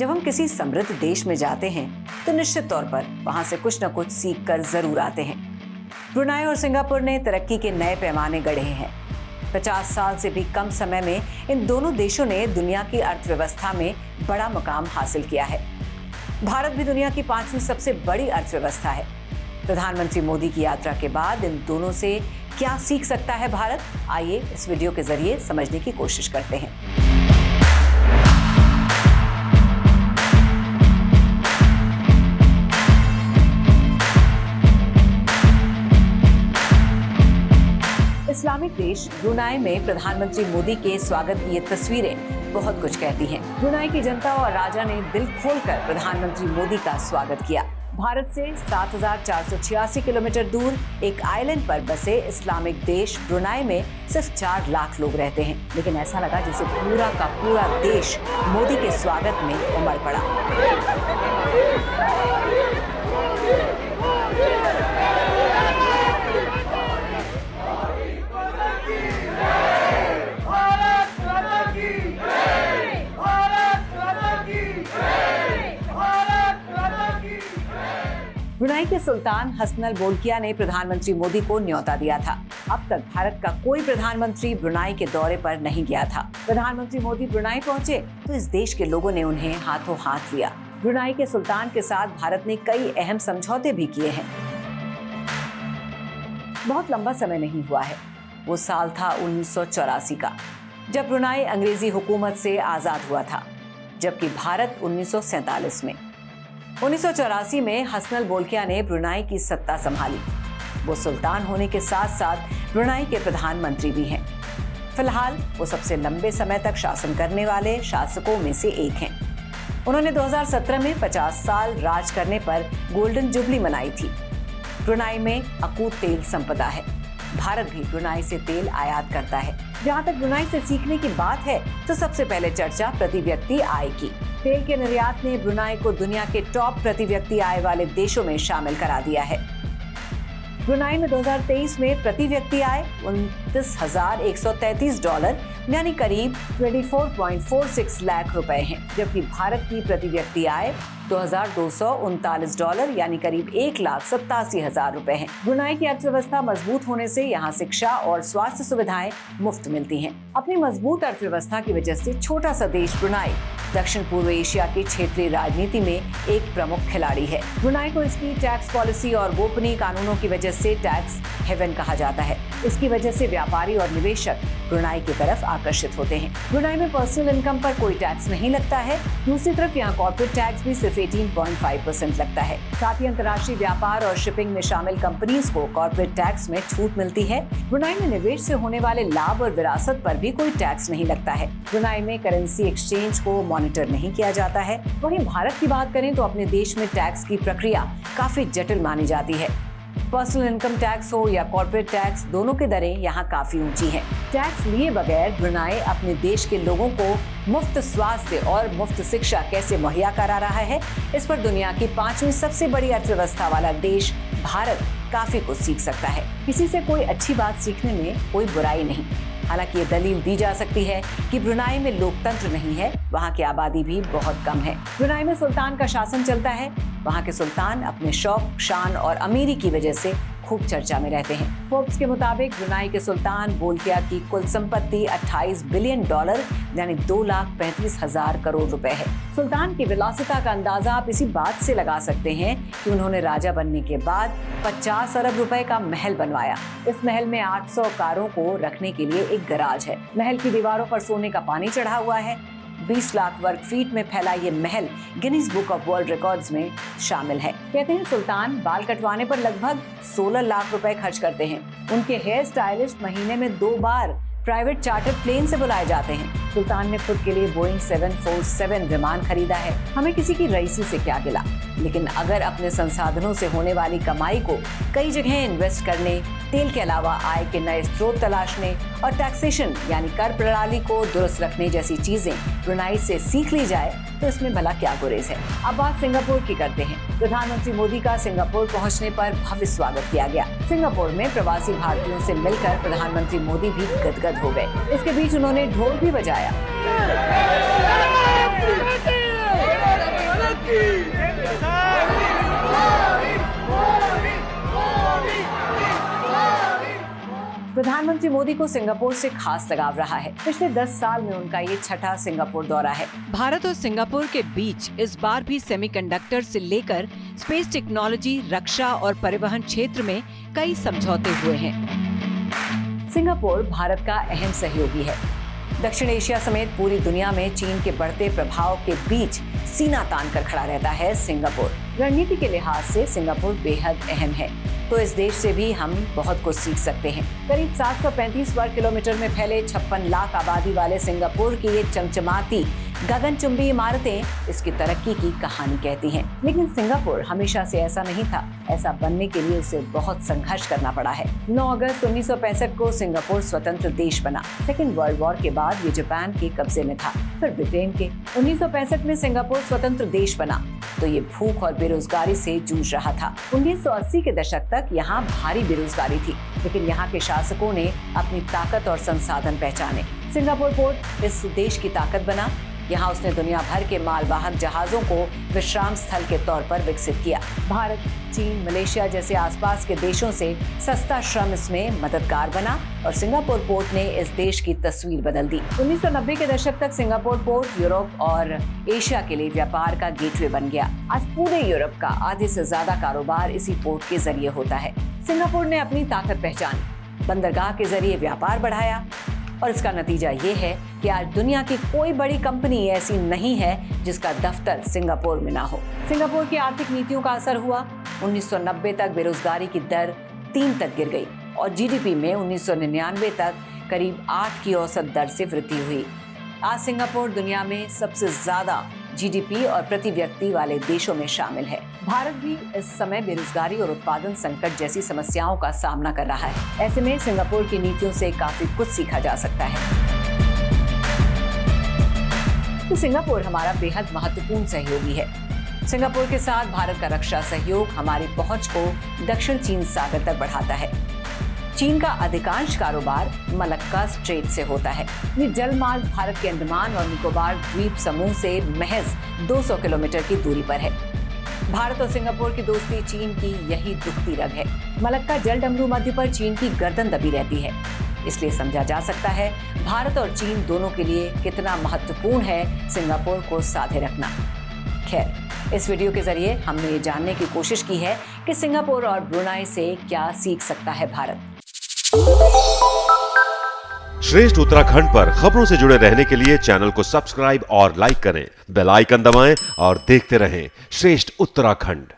जब हम किसी समृद्ध देश में जाते हैं तो निश्चित तौर पर वहां से कुछ न कुछ सीख कर जरूर आते हैं। ब्रुनाई और सिंगापुर ने तरक्की के नए पैमाने गढ़े हैं। 50 साल से भी कम समय में इन दोनों देशों ने दुनिया की अर्थव्यवस्था में बड़ा मुकाम हासिल किया है। भारत भी दुनिया की 5वीं सबसे बड़ी अर्थव्यवस्था है। प्रधानमंत्री मोदी की यात्रा के बाद इन दोनों से क्या सीख सकता है भारत? आइए इस वीडियो के जरिए समझने की कोशिश करते हैं। इस्लामिक देश ब्रुनाई में प्रधानमंत्री मोदी के स्वागत की ये तस्वीरें बहुत कुछ कहती हैं। ब्रुनाई की जनता और राजा ने दिल खोलकर प्रधानमंत्री मोदी का स्वागत किया। भारत से 7,486 किलोमीटर दूर एक आइलैंड पर बसे इस्लामिक देश ब्रुनाई में सिर्फ 4 लाख लोग रहते हैं, लेकिन ऐसा लगा जैसे पूरा का पूरा देश मोदी के स्वागत में उमड़ पड़ा। ब्रुनाई के सुल्तान हसनल बोल्किया ने प्रधानमंत्री मोदी को न्योता दिया था। अब तक भारत का कोई प्रधानमंत्री ब्रुनाई के दौरे पर नहीं गया था। प्रधानमंत्री मोदी ब्रुनाई पहुंचे तो इस देश के लोगों ने उन्हें हाथों हाथ लिया। ब्रुनाई के सुल्तान के साथ भारत ने कई अहम समझौते भी किए हैं। बहुत लंबा समय नहीं हुआ है, वो साल था 1984 का, जब ब्रुनाई अंग्रेजी हुकूमत से आजाद हुआ था, जबकि भारत 1947 में। 1984 में हसनल बोल्किया ने ब्रुनाई की सत्ता संभाली। वो सुल्तान होने के साथ साथ ब्रुनाई के प्रधानमंत्री भी हैं। फिलहाल वो सबसे लंबे समय तक शासन करने वाले शासकों में से एक हैं। उन्होंने 2017 में 50 साल राज करने पर गोल्डन जुबली मनाई थी। ब्रुनाई में अकूत तेल संपदा है। भारत भी ब्रुनाई से तेल आयात करता है। जहाँ तक ब्रुनाई से सीखने की बात है तो सबसे पहले चर्चा प्रति व्यक्ति आय की। तेल के निर्यात ने ब्रुनाई को दुनिया के टॉप प्रति व्यक्ति आय वाले देशों में शामिल करा दिया है। ब्रुनाई में 2023 में प्रति व्यक्ति आय $29,133 यानी करीब 24.46 लाख रुपए हैं, जबकि भारत की प्रति व्यक्ति आय $2,239 यानी करीब 1,87,000 रुपए है। ब्रुनाई की अर्थव्यवस्था मजबूत होने से यहाँ शिक्षा और स्वास्थ्य सुविधाएं मुफ्त मिलती हैं। अपनी मजबूत अर्थव्यवस्था की वजह से छोटा सा देश ब्रुनाई दक्षिण पूर्व एशिया की क्षेत्रीय राजनीति में एक प्रमुख खिलाड़ी है। ब्रुनाई को इसकी टैक्स पॉलिसी और गोपनीय कानूनों की वजह से टैक्स हेवन कहा जाता है। इसकी वजह से व्यापारी और निवेशक ब्रुनाई की तरफ आकर्षित होते हैं। ब्रुनाई में पर्सनल इनकम पर कोई टैक्स नहीं लगता है। दूसरी तरफ यहाँ कॉर्पोरेट टैक्स भी सिर्फ 18.5% लगता है। साथ ही अंतर्राष्ट्रीय व्यापार और शिपिंग में शामिल कंपनीज को कॉर्पोरेट टैक्स में छूट मिलती है। ब्रुनाई में निवेश से होने वाले लाभ और विरासत पर भी कोई टैक्स नहीं लगता है। ब्रुनाई में करेंसी एक्सचेंज को मॉनिटर नहीं किया जाता है। वहीं भारत की बात करें तो अपने देश में टैक्स की प्रक्रिया काफी जटिल मानी जाती है। पर्सनल इनकम टैक्स हो या कॉर्पोरेट टैक्स, दोनों की दरें यहाँ काफी ऊंची हैं। टैक्स लिए बगैर ब्रुनाई अपने देश के लोगों को मुफ्त स्वास्थ्य और मुफ्त शिक्षा कैसे मुहैया करा रहा है, इस पर दुनिया की 5वीं सबसे बड़ी अर्थव्यवस्था वाला देश भारत काफी कुछ सीख सकता है। किसी से कोई अच्छी बात सीखने में कोई बुराई नहीं। हालांकि ये दलील दी जा सकती है कि ब्रुनाई में लोकतंत्र नहीं है, वहाँ की आबादी भी बहुत कम है। ब्रुनाई में सुल्तान का शासन चलता है। वहाँ के सुल्तान अपने शौक, शान और अमीरी की वजह से खूब चर्चा में रहते हैं। फोर्ब्स के मुताबिक ब्रुनाई के सुल्तान बोल्किया की कुल संपत्ति $28 बिलियन यानी 2,35,000 करोड़ रुपए है। सुल्तान की विलासिता का अंदाजा आप इसी बात से लगा सकते हैं कि उन्होंने राजा बनने के बाद 50 अरब रुपए का महल बनवाया। इस महल में 800 कारों को रखने के लिए एक गैराज है। महल की दीवारों पर सोने का पानी चढ़ा हुआ है। 20 लाख वर्ग फीट में फैला ये महल Guinness book of world records में शामिल है। कहते हैं सुल्तान बाल कटवाने पर लगभग 16 लाख रुपए खर्च करते हैं। उनके हेयर स्टाइलिस्ट महीने में 2 बार प्राइवेट चार्टर प्लेन से बुलाए जाते हैं। सुल्तान ने खुद के लिए बोइंग 747 विमान खरीदा है। हमें किसी की रईसी से क्या गिला, लेकिन अगर अपने संसाधनों से होने वाली कमाई को कई जगह इन्वेस्ट करने, तेल के अलावा आय के नए स्रोत तलाशने और टैक्सेशन यानी कर प्रणाली को दुरुस्त रखने जैसी चीजें ब्रुनाई से सीख ली जाए तो इसमें भला क्या गुरेज है। अब बात सिंगापुर की करते हैं। प्रधानमंत्री मोदी का सिंगापुर पहुंचने पर भव्य स्वागत किया गया। सिंगापुर में प्रवासी भारतीयों से मिलकर प्रधानमंत्री मोदी भी गदगद हो गए। इसके बीच उन्होंने ढोल भी बजाया। प्रधानमंत्री मोदी को सिंगापुर से खास लगाव रहा है। पिछले 10 साल में उनका ये छठा सिंगापुर दौरा है। भारत और सिंगापुर के बीच इस बार भी सेमीकंडक्टर से लेकर स्पेस टेक्नोलॉजी, रक्षा और परिवहन क्षेत्र में कई समझौते हुए हैं। सिंगापुर भारत का अहम सहयोगी है। दक्षिण एशिया समेत पूरी दुनिया में चीन के बढ़ते प्रभाव के बीच सीना तान कर खड़ा रहता है सिंगापुर। रणनीति के लिहाज से सिंगापुर बेहद अहम है, तो इस देश से भी हम बहुत कुछ सीख सकते हैं। करीब 735 वर्ग किलोमीटर में फैले 56 लाख आबादी वाले सिंगापुर की ये चमचमाती गगनचुंबी इमारतें इसकी तरक्की की कहानी कहती हैं। लेकिन सिंगापुर हमेशा से ऐसा नहीं था। ऐसा बनने के लिए उसे बहुत संघर्ष करना पड़ा है। 9 अगस्त 1965 को सिंगापुर स्वतंत्र देश बना। सेकेंड वर्ल्ड वॉर के बाद ये जापान के कब्जे में था, फिर ब्रिटेन के। 1965 में सिंगापुर स्वतंत्र देश बना तो ये भूख और बेरोजगारी से जूझ रहा था। 1980 के दशक तक यहाँ भारी बेरोजगारी थी, लेकिन यहाँ के शासकों ने अपनी ताकत और संसाधन पहचाने। सिंगापुर पोर्ट इस देश की ताकत बना। यहाँ उसने दुनिया भर के मालवाहक जहाजों को विश्राम स्थल के तौर पर विकसित किया। भारत, चीन, मलेशिया जैसे आसपास के देशों से सस्ता श्रम इसमें मददगार बना और सिंगापुर पोर्ट ने इस देश की तस्वीर बदल दी। 1990 के दशक तक सिंगापुर पोर्ट यूरोप और एशिया के लिए व्यापार का गेटवे बन गया। आज पूरे यूरोप का आधे से ज्यादा कारोबार इसी पोर्ट के जरिए होता है। सिंगापुर ने अपनी ताकत पहचानी, बंदरगाह के जरिए व्यापार बढ़ाया और इसका नतीजा ये है कि आज दुनिया की कोई बड़ी कंपनी ऐसी नहीं है जिसका दफ्तर सिंगापुर में ना हो। सिंगापुर की आर्थिक नीतियों का असर हुआ। 1990 तक बेरोजगारी की दर 3 तक गिर गई और जीडीपी में 1999 तक करीब 8 की औसत दर से वृद्धि हुई। आज सिंगापुर दुनिया में सबसे ज्यादा जीडीपी और प्रति व्यक्ति वाले देशों में शामिल है। भारत भी इस समय बेरोजगारी और उत्पादन संकट जैसी समस्याओं का सामना कर रहा है। ऐसे में सिंगापुर की नीतियों से काफी कुछ सीखा जा सकता है। तो सिंगापुर हमारा बेहद महत्वपूर्ण सहयोगी है। सिंगापुर के साथ भारत का रक्षा सहयोग हमारी पहुंच को दक्षिण चीन सागर तक बढ़ाता है। चीन का अधिकांश कारोबार मलक्का स्ट्रेट से होता है। ये जल मार्ग भारत के अंडमान और निकोबार द्वीप समूह से महज 200 किलोमीटर की दूरी पर है। भारत और सिंगापुर की दोस्ती चीन की यही दुखती रग है। मलक्का जल डमरू मध्य पर चीन की गर्दन दबी रहती है। इसलिए समझा जा सकता है भारत और चीन दोनों के लिए कितना महत्वपूर्ण है सिंगापुर को साथे रखना। खैर, इस वीडियो के जरिए हमने ये जानने की कोशिश की है कि सिंगापुर और ब्रुनाई से क्या सीख सकता है भारत। श्रेष्ठ उत्तराखंड पर खबरों से जुड़े रहने के लिए चैनल को सब्सक्राइब और लाइक करें, बेल आइकन दबाएं और देखते रहें श्रेष्ठ उत्तराखंड।